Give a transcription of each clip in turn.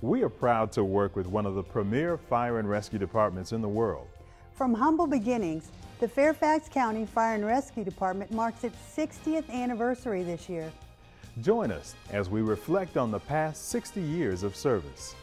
We are proud to work with one of the premier fire and rescue departments in the world. From humble beginnings, the Fairfax County Fire and Rescue Department marks its 60th anniversary this year. Join us as we reflect on the past 60 years of service.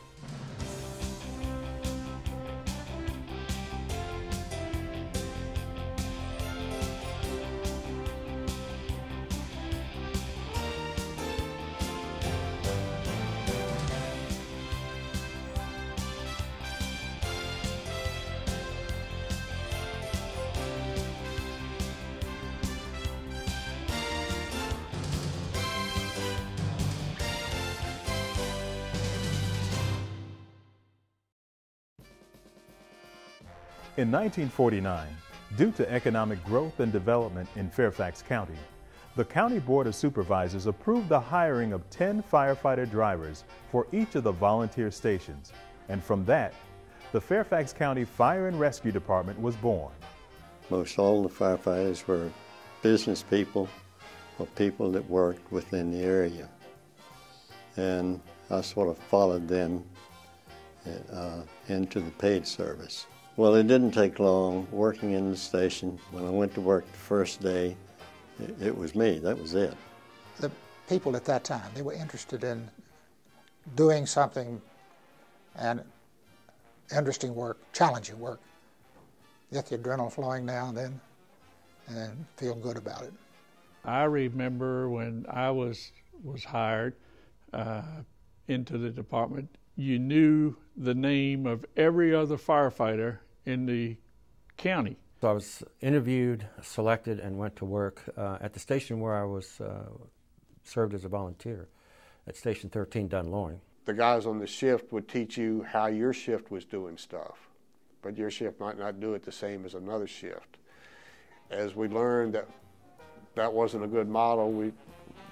In 1949, due to economic growth and development in Fairfax County, the County Board of Supervisors approved the hiring of 10 firefighter drivers for each of the volunteer stations. And from that, the Fairfax County Fire and Rescue Department was born. Most all the firefighters were business people or people that worked within the area. And I sort of followed them into the paid service. Well, it didn't take long working in the station. When I went to work the first day, it was me, that was it. The people at that time, they were interested in doing something and interesting work, challenging work. Get the adrenaline flowing now and then and feel good about it. I remember when I was hired into the department, you knew the name of every other firefighter in the county. So I was interviewed, selected, and went to work at the station where I was served as a volunteer at Station 13, Dunloring. The guys on the shift would teach you how your shift was doing stuff, but your shift might not do it the same as another shift. As we learned that that wasn't a good model, we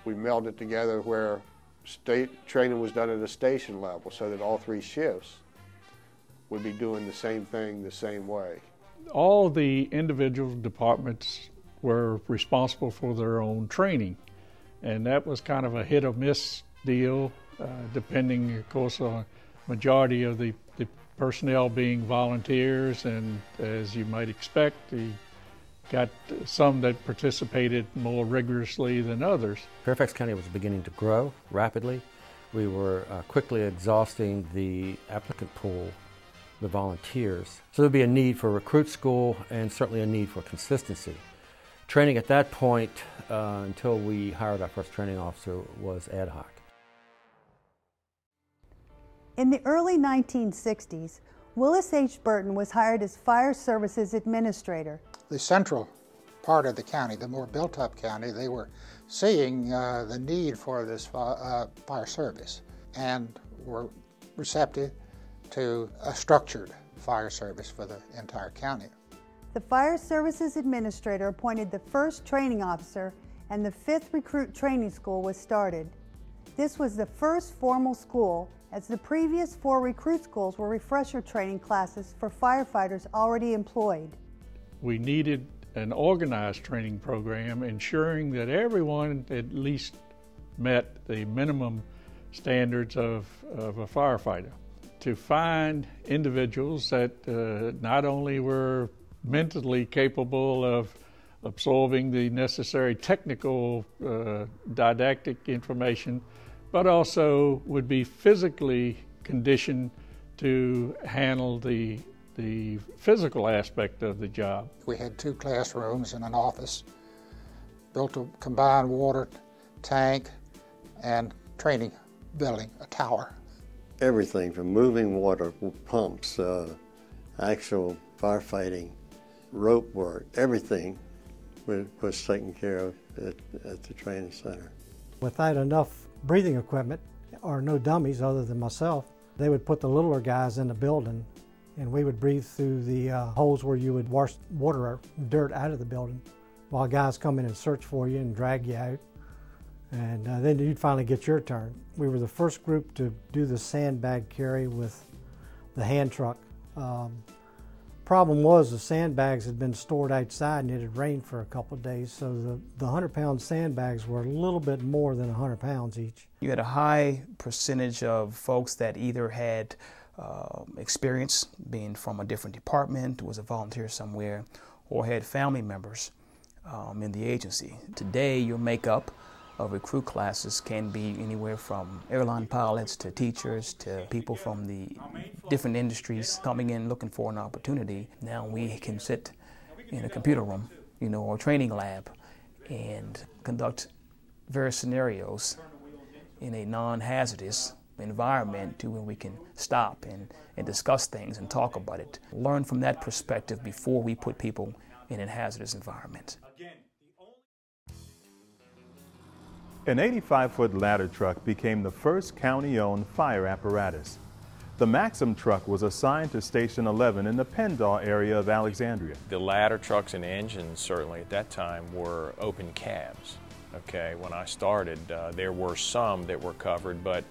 melded together where state training was done at a station level so that all three shifts would be doing the same thing the same way. All the individual departments were responsible for their own training, and that was kind of a hit or miss deal, depending, of course, on majority of the personnel being volunteers, and as you might expect, you got some that participated more rigorously than others. Fairfax County was beginning to grow rapidly. We were quickly exhausting the applicant pool, the volunteers. So there'd be a need for recruit school and certainly a need for consistency. Training at that point, until we hired our first training officer, was ad hoc. In the early 1960s, Willis H. Burton was hired as Fire Services Administrator. The central part of the county, the more built-up county, they were seeing the need for this fire service and were receptive to a structured fire service for the entire county. The Fire Services Administrator appointed the first training officer, and the 5th Recruit Training School was started. This was the first formal school, as the previous 4 recruit schools were refresher training classes for firefighters already employed. We needed an organized training program ensuring that everyone at least met the minimum standards of a firefighter. To find individuals that not only were mentally capable of absorbing the necessary technical didactic information, but also would be physically conditioned to handle the physical aspect of the job. We had 2 classrooms and an office, built a combined water tank and training building, a tower. Everything from moving water, pumps, actual firefighting, rope work, everything was taken care of at the training center. Without enough breathing equipment, or no dummies other than myself, they would put the littler guys in the building, and we would breathe through the holes where you would wash water or dirt out of the building, while guys come in and search for you and drag you out. And then you'd finally get your turn. We were the first group to do the sandbag carry with the hand truck. problem was the sandbags had been stored outside and it had rained for a couple of days, so the 100-pound sandbags were a little bit more than 100 pounds each. You had a high percentage of folks that either had experience being from a different department, was a volunteer somewhere, or had family members in the agency. Today, your makeup of recruit classes can be anywhere from airline pilots to teachers to people from the different industries coming in looking for an opportunity. Now we can sit in a computer room, or a training lab and conduct various scenarios in a non-hazardous environment to where we can stop and discuss things and talk about it. Learn from that perspective before we put people in a hazardous environment. An 85-foot ladder truck became the first county-owned fire apparatus. The Maxim truck was assigned to Station 11 in the Pendaw area of Alexandria. The ladder trucks and engines certainly at that time were open cabs. Okay, when I started, there were some that were covered, but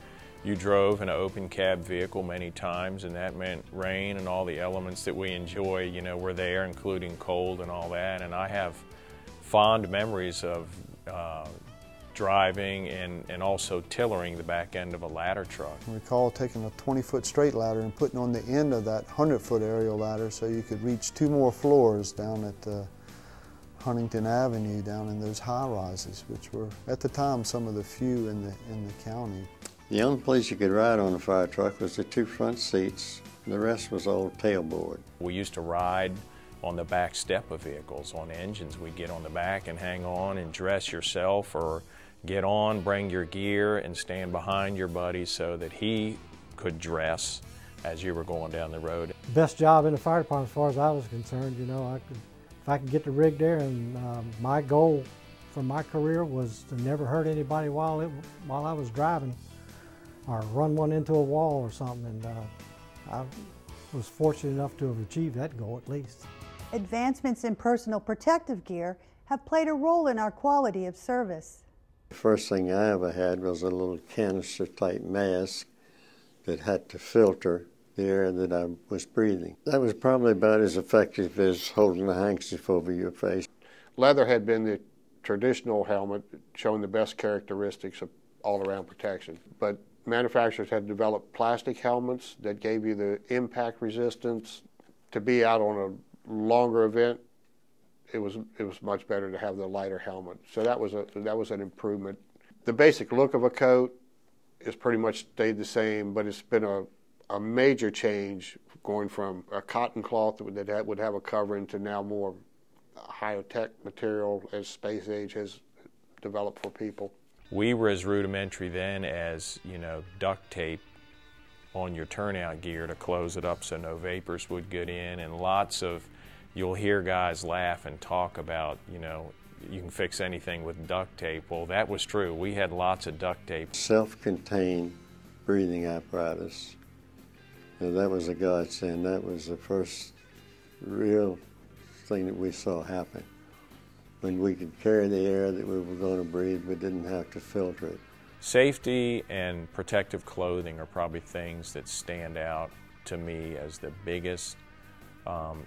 you drove in an open cab vehicle many times, and that meant rain and all the elements that we enjoy, were there, including cold and all that. And I have fond memories of driving and also tillering the back end of a ladder truck. I recall taking a 20-foot straight ladder and putting on the end of that 100-foot aerial ladder so you could reach 2 more floors down at Huntington Avenue, down in those high-rises, which were at the time some of the few in the county. The only place you could ride on a fire truck was the 2 front seats. The rest was old tailboard. We used to ride on the back step of vehicles, on engines. We'd get on the back and hang on and dress yourself, or get on, bring your gear, and stand behind your buddy so that he could dress as you were going down the road. Best job in the fire department as far as I was concerned. If I could get the rig there, and my goal for my career was to never hurt anybody while I was driving, or run one into a wall or something, and I was fortunate enough to have achieved that goal at least. Advancements in personal protective gear have played a role in our quality of service. The first thing I ever had was a little canister-type mask that had to filter the air that I was breathing. That was probably about as effective as holding a handkerchief over your face. Leather had been the traditional helmet, showing the best characteristics of all-around protection. But manufacturers had developed plastic helmets that gave you the impact resistance. To be out on a longer event, it was much better to have the lighter helmet. So that was an improvement. The basic look of a coat is pretty much stayed the same, but it's been a major change going from a cotton cloth that would have a covering to now more high-tech material as space age has developed for people. We were as rudimentary then as, duct tape on your turnout gear to close it up so no vapors would get in, and you'll hear guys laugh and talk about, you can fix anything with duct tape. Well, that was true. We had lots of duct tape. Self-contained breathing apparatus. That was a godsend. That was the first real thing that we saw happen. When we could carry the air that we were going to breathe, we didn't have to filter it. Safety and protective clothing are probably things that stand out to me as the biggest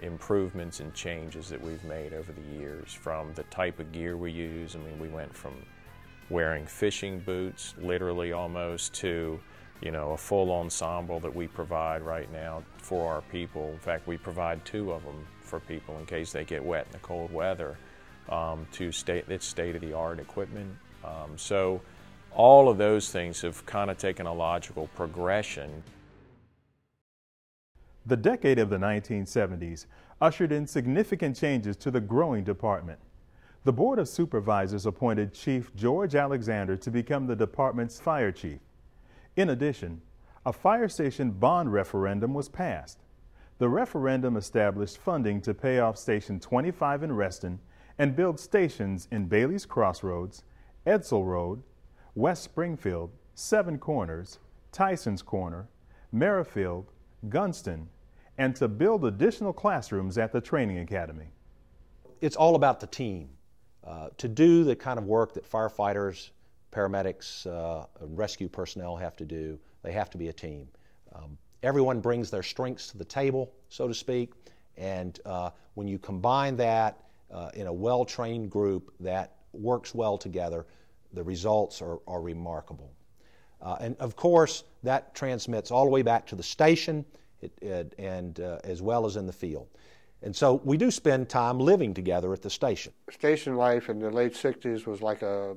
improvements and changes that we've made over the years. From the type of gear we use, we went from wearing fishing boots, literally almost, to a full ensemble that we provide right now for our people. In fact, we provide 2 of them for people in case they get wet in the cold weather. It's state-of-the-art equipment. So all of those things have kind of taken a logical progression. The decade of the 1970s ushered in significant changes to the growing department. The Board of Supervisors appointed Chief George Alexander to become the department's fire chief. In addition, a fire station bond referendum was passed. The referendum established funding to pay off Station 25 in Reston and build stations in Bailey's Crossroads, Edsel Road, West Springfield, Seven Corners, Tyson's Corner, Merrifield, Gunston, and to build additional classrooms at the training academy. It's all about the team. To do the kind of work that firefighters, paramedics, rescue personnel have to do, they have to be a team. Everyone brings their strengths to the table, so to speak, And when you combine that in a well-trained group that works well together, the results are remarkable. And of course, that transmits all the way back to the station and as well as in the field. And so we do spend time living together at the station. Station life in the late 60s was like a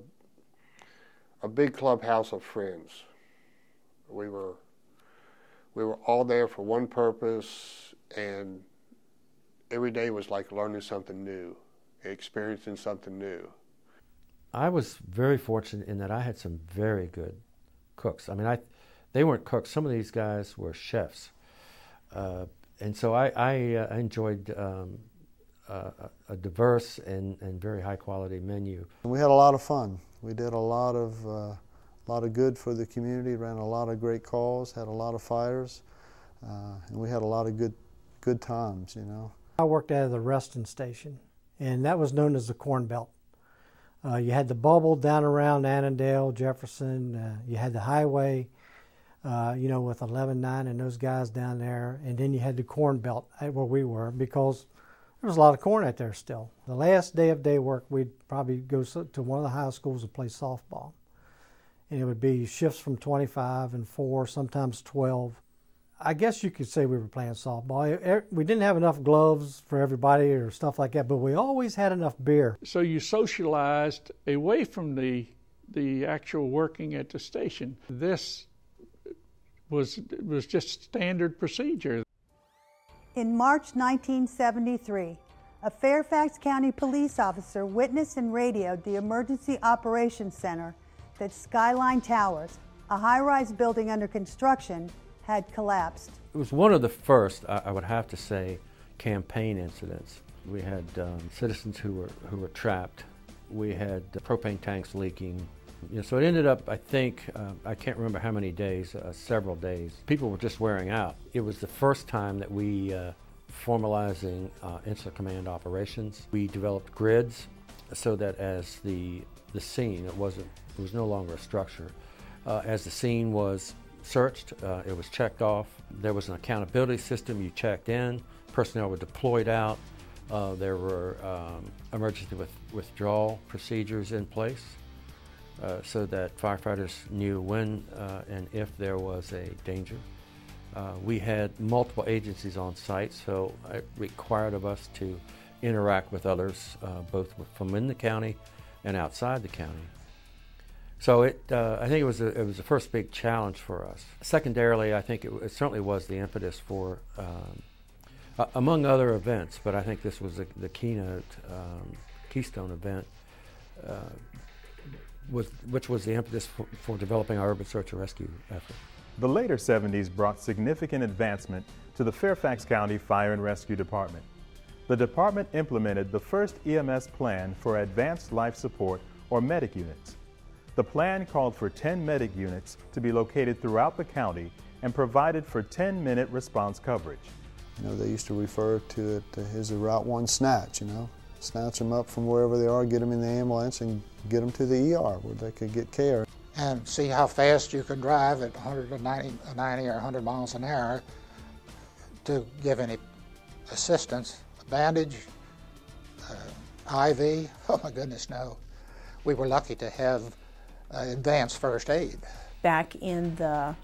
big clubhouse of friends. We were all there for one purpose, and every day was like learning something new, experiencing something new. I was very fortunate in that I had some very good cooks. I mean, they weren't cooks. Some of these guys were chefs. And so I enjoyed a diverse and very high-quality menu. We had a lot of fun. We did a lot of good for the community, ran a lot of great calls, had a lot of fires, and we had a lot of good times, you know. I worked out of the resting station, and that was known as the Corn Belt. You had the bubble down around Annandale, Jefferson, you had the highway, you know, with 11-9 and those guys down there, and then you had the Corn Belt where we were, because there was a lot of corn out there still. The last day of day work, we'd probably go to one of the high schools to play softball. And it would be shifts from 25 and 4, sometimes 12. I guess you could say we were playing softball. We didn't have enough gloves for everybody or stuff like that, but we always had enough beer. So you socialized away from the actual working at the station. This was just standard procedure. In March 1973, a Fairfax County police officer witnessed and radioed the Emergency Operations Center that Skyline Towers, a high-rise building under construction, had collapsed. It was one of the first, I would have to say, campaign incidents. We had citizens who were trapped. We had propane tanks leaking. You know, so it ended up, I think, I can't remember how many days, several days. People were just wearing out. It was the first time that we formalizing incident command operations. We developed grids so that as the scene, it was no longer a structure. As the scene was searched, it was checked off. There was an accountability system. You checked in, personnel were deployed out. There were emergency withdrawal procedures in place so that firefighters knew when and if there was a danger. We had multiple agencies on site, so it required of us to interact with others, both from in the county and outside the county. So I think it was the first big challenge for us. Secondarily, I think it certainly was the impetus for, among other events, but I think this was the keystone event, which was the impetus for developing our urban search and rescue effort. The later 70s brought significant advancement to the Fairfax County Fire and Rescue Department. The department implemented the first EMS plan for advanced life support, or medic units. The plan called for 10 medic units to be located throughout the county and provided for 10-minute response coverage. You know, they used to refer to it as a Route 1 snatch, you know. Snatch them up from wherever they are, get them in the ambulance, and get them to the ER where they could get care. And see how fast you can drive at 190 or 100 miles an hour to give any assistance. A bandage, IV, oh my goodness, no. We were lucky to have advanced first aid. Back in the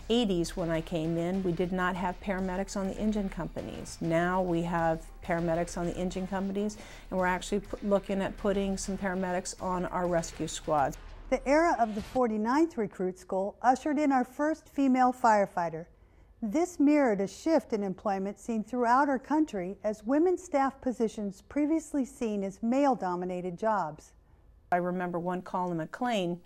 80s when I came in, we did not have paramedics on the engine companies. Now we have paramedics on the engine companies, and we're actually looking at putting some paramedics on our rescue squads. The era of the 49th Recruit School ushered in our first female firefighter. This mirrored a shift in employment seen throughout our country as women staff positions previously seen as male-dominated jobs. I remember one call in McLean,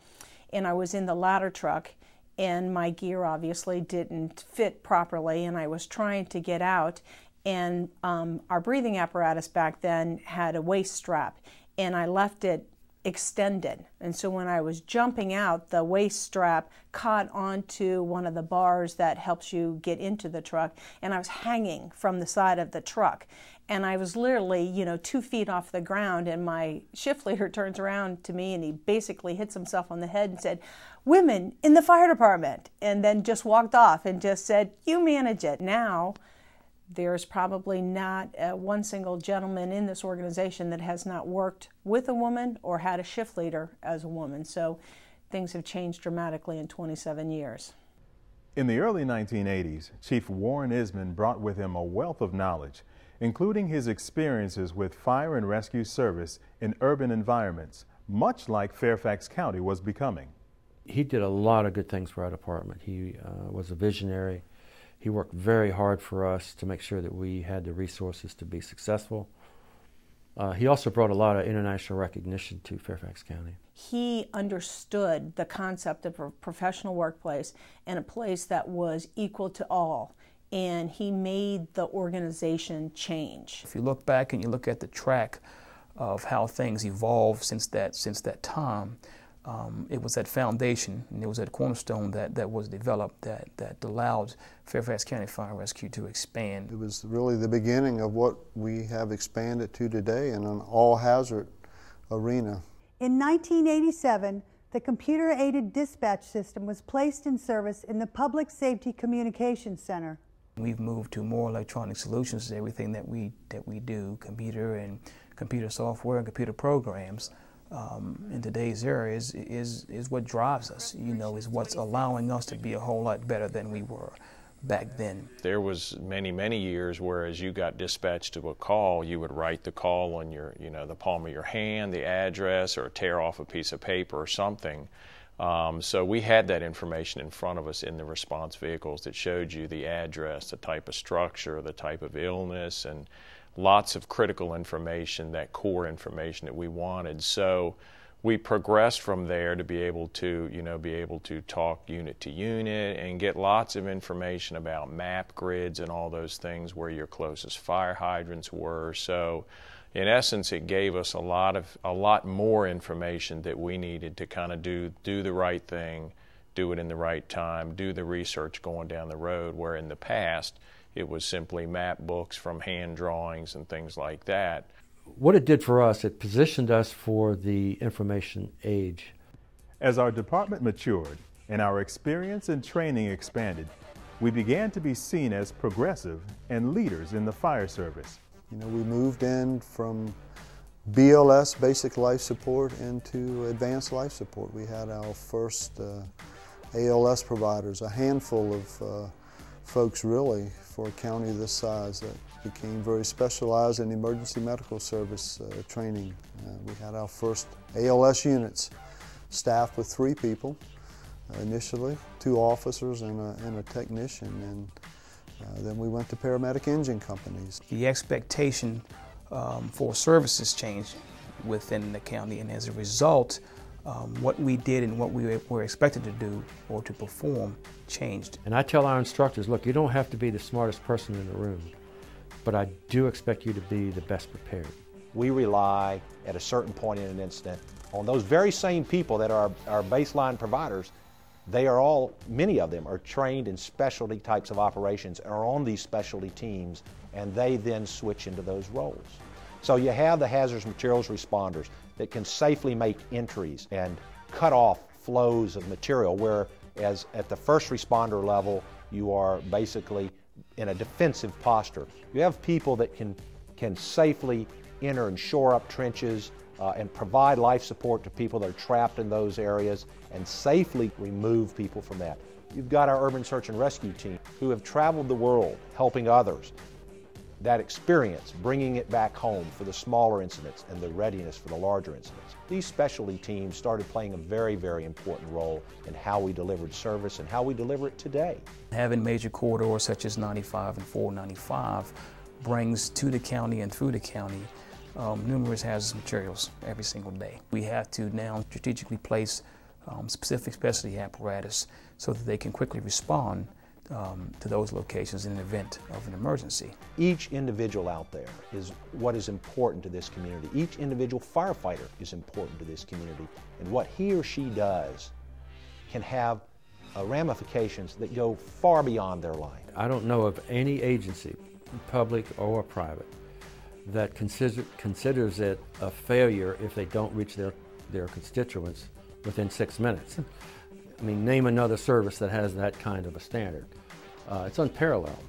and I was in the ladder truck, and my gear obviously didn't fit properly, and I was trying to get out, and our breathing apparatus back then had a waist strap, and I left it extended. And so when I was jumping out, the waist strap caught onto one of the bars that helps you get into the truck, and I was hanging from the side of the truck. And I was literally, 2 feet off the ground, and my shift leader turns around to me and he basically hits himself on the head and said, "Women in the fire department," and then just walked off and just said, "You manage it." Now, There's probably not one single gentleman in this organization that has not worked with a woman or had a shift leader as a woman. So things have changed dramatically in 27 years. In the early 1980s, Chief Warren Isman brought with him a wealth of knowledge, including his experiences with fire and rescue service in urban environments, much like Fairfax County was becoming. He did a lot of good things for our department. He was a visionary. He worked very hard for us to make sure that we had the resources to be successful. He also brought a lot of international recognition to Fairfax County. He understood the concept of a professional workplace and a place that was equal to all, and he made the organization change. If you look back and you look at the track of how things evolved since that time, it was that foundation and it was that cornerstone that was developed that allowed Fairfax County Fire and Rescue to expand. It was really the beginning of what we have expanded to today in an all-hazard arena. In 1987, the computer-aided dispatch system was placed in service in the Public Safety Communications Center. We've moved to more electronic solutions. Everything that we do, computer software and computer programs, in today's era is what drives us, is what's allowing us to be a whole lot better than we were back then. There was many years where as you got dispatched to a call, you would write the call on your, the palm of your hand, the address, or tear off a piece of paper or something. So we had that information in front of us in the response vehicles that showed you the address, the type of structure, the type of illness, and lots of critical information, that core information that we wanted. So we progressed from there to be able to talk unit to unit and get lots of information about map grids and all those things, where your closest fire hydrants were. So in essence, it gave us a lot more information that we needed to kind of do the right thing, do it in the right time, do the research going down the road, where in the past it was simply map books from hand drawings and things like that. What it did for us, it positioned us for the information age. As our department matured and our experience and training expanded, we began to be seen as progressive and leaders in the fire service. We moved in from BLS, basic life support, into advanced life support. We had our first ALS providers, a handful of folks really for a county this size that became very specialized in emergency medical service training. We had our first ALS units staffed with 3 people initially, 2 officers and a technician, and then we went to paramedic engine companies. The expectation for services changed within the county, and as a result, what we did and what we were expected to do or to perform changed. And I tell our instructors, look, you don't have to be the smartest person in the room, but I do expect you to be the best prepared. We rely at a certain point in an incident on those very same people that are our baseline providers. They are all, many of them are trained in specialty types of operations, are on these specialty teams, and they then switch into those roles. So you have the hazardous materials responders that can safely make entries and cut off flows of material, whereas at the first responder level, you are basically in a defensive posture. You have people that can safely enter and shore up trenches and provide life support to people that are trapped in those areas and safely remove people from that. You've got our urban search and rescue team who have traveled the world helping others. That experience, bringing it back home for the smaller incidents and the readiness for the larger incidents. These specialty teams started playing a very important role in how we delivered service and how we deliver it today. Having major corridors such as 95 and 495 brings to the county and through the county numerous hazardous materials every single day. We have to now strategically place specific specialty apparatus so that they can quickly respond to those locations in the event of an emergency. Each individual out there is what is important to this community. Each individual firefighter is important to this community, and what he or she does can have ramifications that go far beyond their life. I don't know of any agency, public or private, that considers it a failure if they don't reach their constituents within 6 minutes. I mean, name another service that has that kind of a standard. It's unparalleled.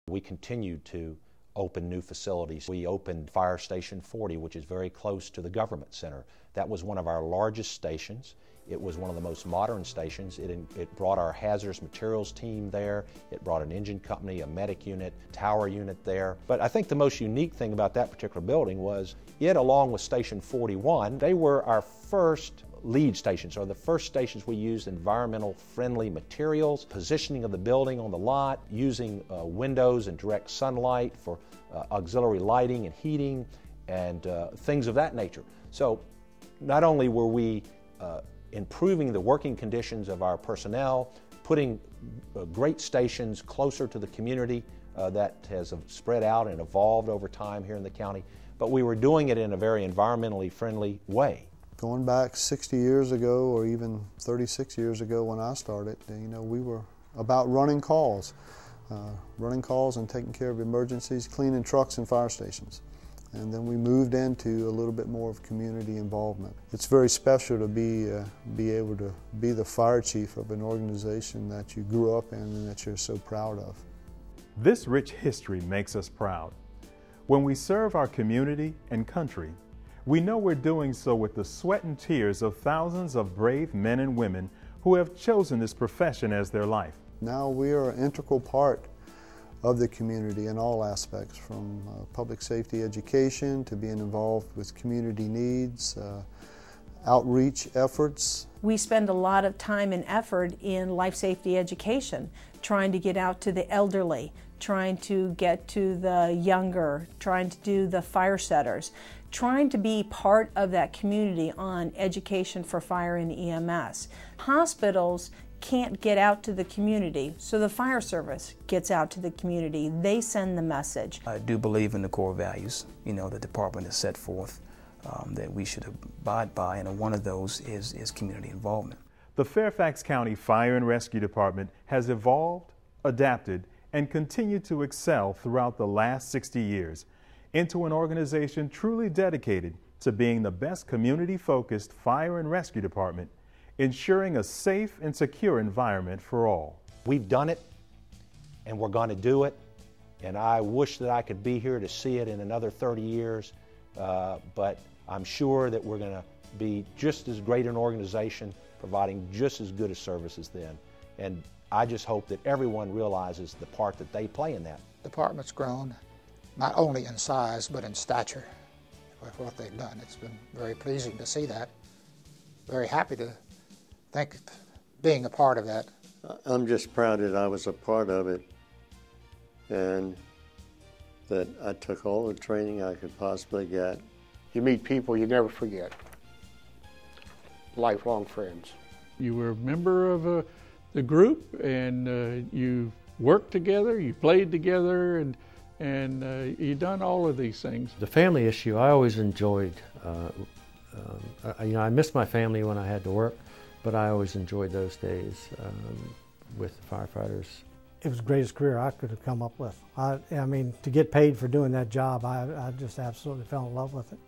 We continued to open new facilities. We opened Fire Station 40, which is very close to the government center. That was one of our largest stations. It was one of the most modern stations. It brought our hazardous materials team there. It brought an engine company, a medic unit, tower unit there. But I think the most unique thing about that particular building was it, along with Station 41, they were our first lead stations, or the first stations we used environmental friendly materials, positioning of the building on the lot, using windows and direct sunlight for auxiliary lighting and heating and things of that nature. So not only were we improving the working conditions of our personnel, putting great stations closer to the community that has spread out and evolved over time here in the county, but we were doing it in a very environmentally friendly way. Going back 60 years ago, or even 36 years ago when I started, we were about running calls and taking care of emergencies, cleaning trucks and fire stations. And then we moved into a little bit more of community involvement. It's very special to be able to be the fire chief of an organization that you grew up in and that you're so proud of. This rich history makes us proud. When we serve our community and country, we know we're doing so with the sweat and tears of thousands of brave men and women who have chosen this profession as their life. Now we are an integral part of the community in all aspects, from public safety education to being involved with community needs, outreach efforts. We spend a lot of time and effort in life safety education, trying to get out to the elderly, trying to get to the younger, trying to do the fire setters, trying to be part of that community on education for fire and EMS. Hospitals can't get out to the community, so the fire service gets out to the community. They send the message. I do believe in the core values, the department has set forth that we should abide by, and one of those is community involvement. The Fairfax County Fire and Rescue Department has evolved, adapted, and continued to excel throughout the last 60 years into an organization truly dedicated to being the best community-focused fire and rescue department, ensuring a safe and secure environment for all. We've done it, and we're going to do it, and I wish that I could be here to see it in another 30 years, but I'm sure that we're going to be just as great an organization, providing just as good a services then. And I just hope that everyone realizes the part that they play in that. The department's grown, not only in size, but in stature with what they've done. It's been very pleasing to see that. Very happy to think being a part of that. I'm just proud that I was a part of it and that I took all the training I could possibly get. You meet people you never forget. Lifelong friends. You were a member of the group, and you worked together, you played together, and you done all of these things. The family issue I always enjoyed. I missed my family when I had to work, but I always enjoyed those days with the firefighters. It was the greatest career I could have come up with. I mean, to get paid for doing that job, I just absolutely fell in love with it.